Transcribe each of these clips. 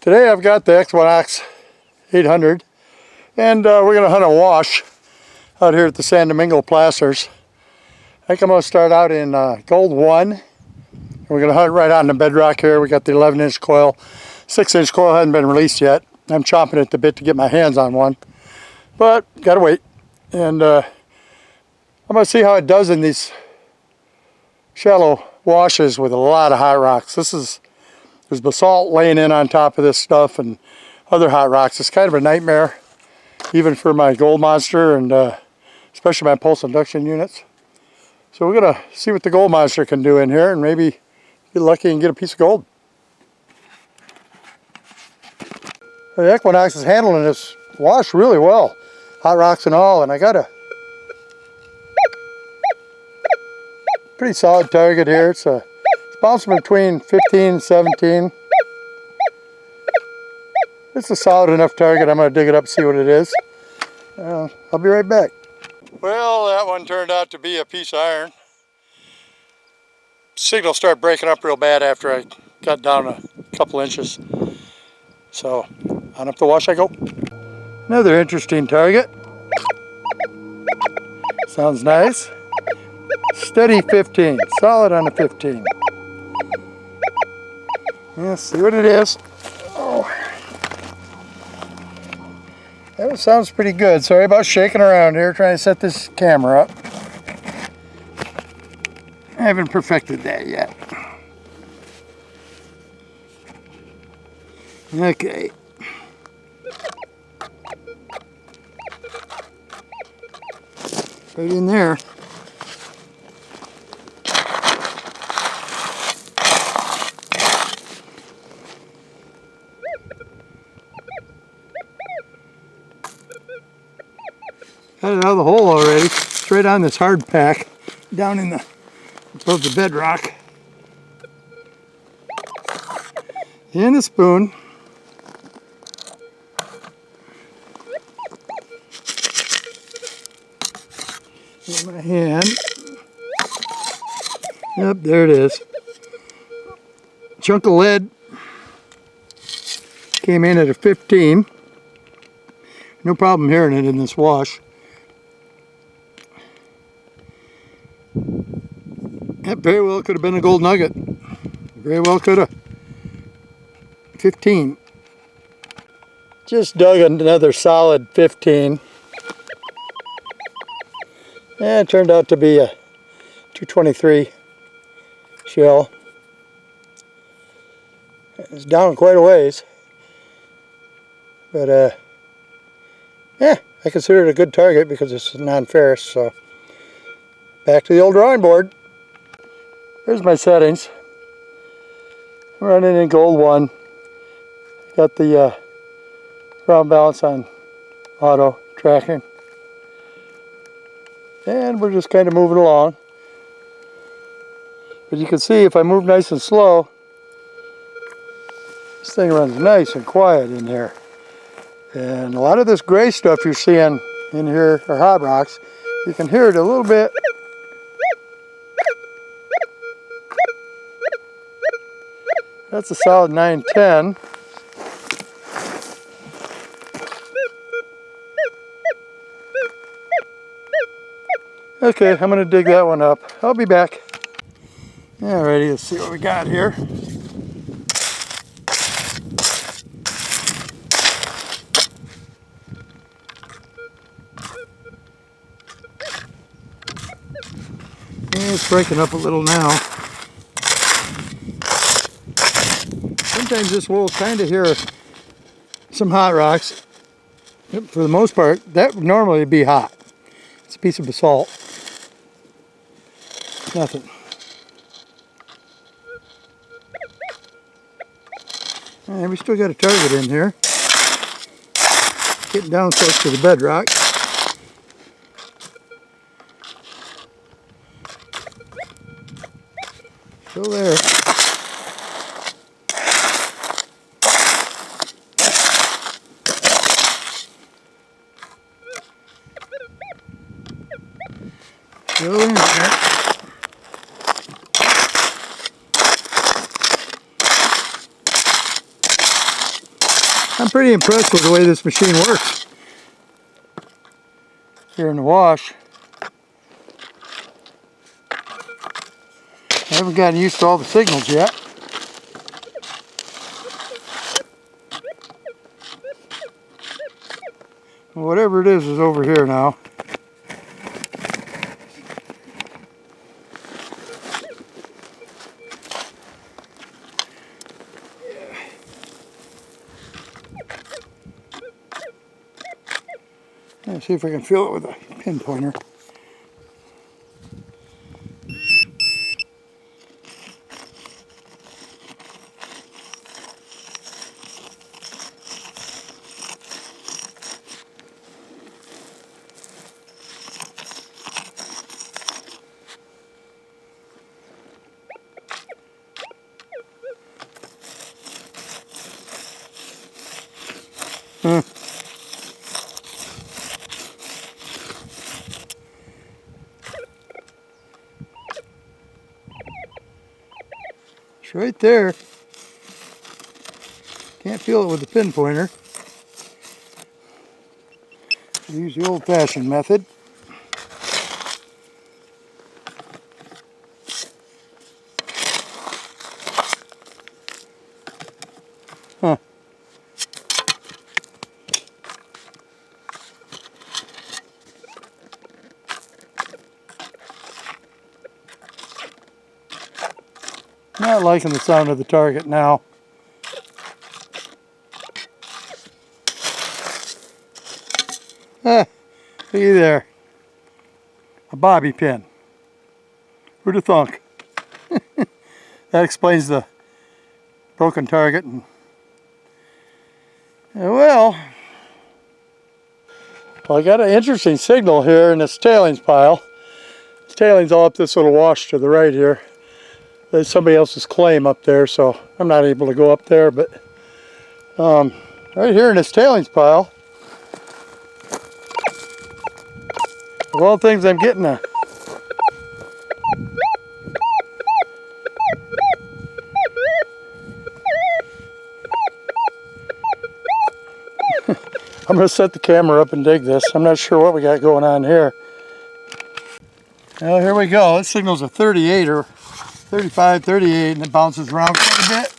Today I've got the Equinox 800 and we're going to hunt a wash out here at the San Domingo Placers. I think I'm going to start out in Gold 1. We're going to hunt right on the bedrock here. We got the 11-inch coil. 6-inch coil hasn't been released yet. I'm chomping at the bit to get my hands on one, but gotta wait. And I'm going to see how it does in these shallow washes with a lot of hot rocks. There's basalt laying in on top of this stuff and other hot rocks. It's kind of a nightmare, even for my gold monster and especially my pulse induction units. So we're going to see what the gold monster can do in here and maybe get lucky and get a piece of gold. The Equinox is handling this wash really well, hot rocks and all, and I got a pretty solid target here. It's bouncing between 15 and 17. It's a solid enough target. I'm going to dig it up and see what it is. I'll be right back. Well, that one turned out to be a piece of iron. Signal started breaking up real bad after I got down a couple inches. So on up the wash I go. Another interesting target. Sounds nice. Steady 15, solid on the 15. Let's see what it is. Oh, that sounds pretty good. Sorry about shaking around here, trying to set this camera up. I haven't perfected that yet. Okay. Right in there. Got it out of the hole already. It's right on this hard pack down in the above the bedrock. And a spoon. In my hand. Yep, there it is. Chunk of lead. Came in at a 15. No problem hearing it in this wash. That very well could have been a gold nugget. Very well could have. 15. Just dug another solid 15. And it turned out to be a 223 shell. It's down quite a ways. But yeah, I consider it a good target because it's non-ferrous. So back to the old drawing board. Here's my settings. I'm running in Gold 1. Got the ground balance on auto tracking. And we're just kind of moving along. But you can see if I move nice and slow, this thing runs nice and quiet in here. And a lot of this gray stuff you're seeing in here are hot rocks. You can hear it a little bit. That's a solid 910. Okay, I'm going to dig that one up. I'll be back. Alrighty, let's see what we got here. It's breaking up a little now. Sometimes this will kind of hear some hot rocks. For the most part, that would normally be hot. It's a piece of basalt. Nothing. And we still got a target in here. Getting down close to the bedrock. Still there. Still in there. I'm pretty impressed with the way this machine works. Here in the wash. I haven't gotten used to all the signals yet. Whatever it is over here now. Let's see if I can feel it with a pinpointer. It's right there. Can't feel it with the pinpointer. Use the old-fashioned method. Huh. Not liking the sound of the target now. Looky there. A bobby pin. Who'd have thunk? That explains the broken target. And well, I got an interesting signal here in this tailings pile. This tailings all up this little wash to the right here. There's somebody else's claim up there, so I'm not able to go up there, but right here in this tailings pile, of all things, I'm getting a I'm going to set the camera up and dig this. I'm not sure what we got going on here. Well, here we go. This signal's a 38 or 35, 38, and it bounces around quite a bit.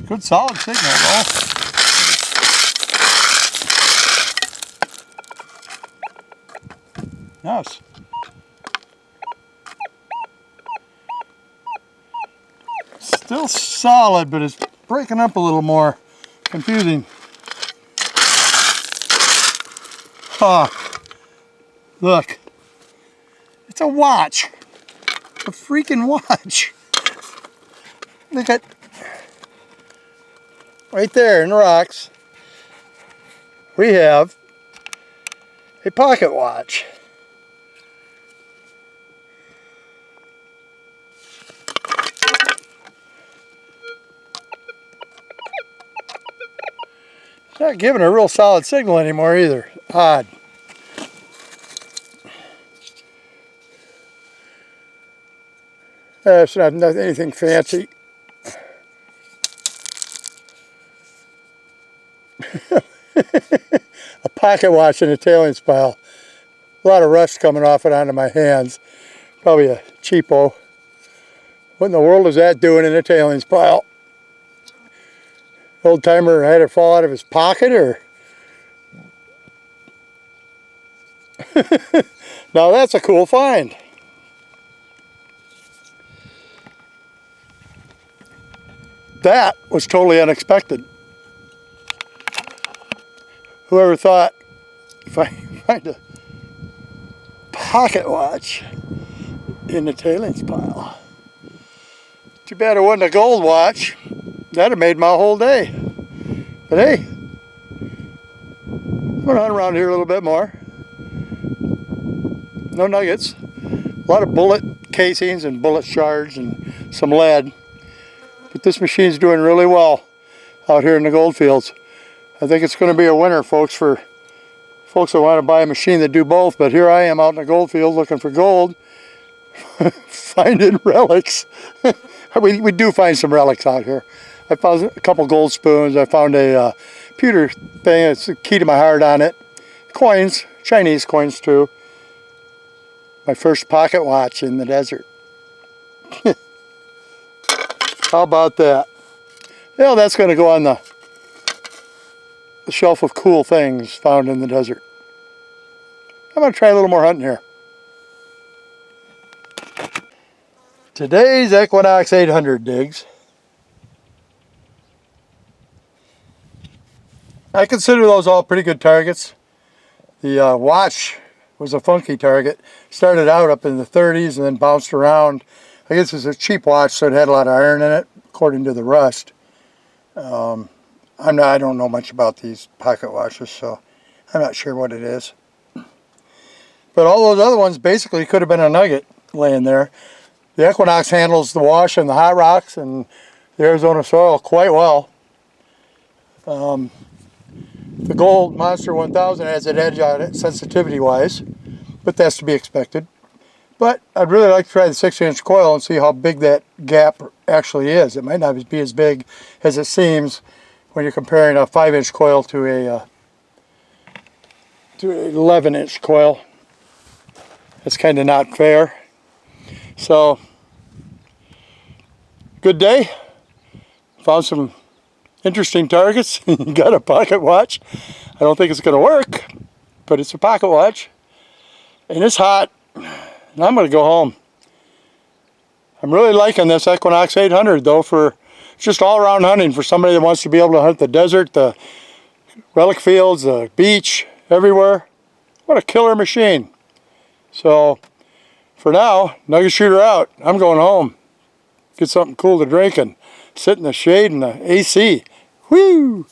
Good solid signal though. Nice. Still solid, but it's breaking up a little more. Confusing. Look. It's a watch. A freaking watch. Look at right there in the rocks. We have a pocket watch. It's not giving a real solid signal anymore either. Odd. It's not anything fancy. A pocket watch in a tailings pile. A lot of rust coming off it onto my hands. Probably a cheapo. What in the world is that doing in a tailings pile? Old timer had it fall out of his pocket, or? Now that's a cool find. That was totally unexpected. Whoever thought if I find a pocket watch in the tailings pile. Too bad it wasn't a gold watch. That'd have made my whole day. But hey, I'm gonna hunt around here a little bit more. No nuggets. A lot of bullet casings and bullet shards and some lead. But this machine's doing really well out here in the Goldfields. I think it's going to be a winner, folks, for folks that want to buy a machine that do both. But here I am out in the Goldfield looking for gold, finding relics. we do find some relics out here. I found a couple gold spoons. I found a pewter thing. It's the key to my heart on it. Coins, Chinese coins too. My first pocket watch in the desert. How about that? Well, that's going to go on the shelf of cool things found in the desert. I'm going to try a little more hunting here. Today's Equinox 800 digs. I consider those all pretty good targets. The watch was a funky target. Started out up in the 30s and then bounced around. I guess it's a cheap watch, so it had a lot of iron in it, according to the rust. I don't know much about these pocket watches, so I'm not sure what it is. But all those other ones basically could have been a Nugget laying there. The Equinox handles the wash and the hot rocks and the Arizona soil quite well. The Gold Monster 1000 has an edge on it sensitivity-wise, but that's to be expected. But I'd really like to try the 6-inch coil and see how big that gap actually is. It might not be as big as it seems when you're comparing a 5-inch coil to an 11-inch coil. That's kind of not fair. So, good day. Found some interesting targets. Got a pocket watch. I don't think it's going to work, but it's a pocket watch. And it's hot. And I'm going to go home. I'm really liking this Equinox 800 though for just all-around hunting for somebody that wants to be able to hunt the desert, the relic fields, the beach, everywhere. What a killer machine. So, for now, Nugget Shooter out. I'm going home. Get something cool to drink and sit in the shade in the AC. Whoo!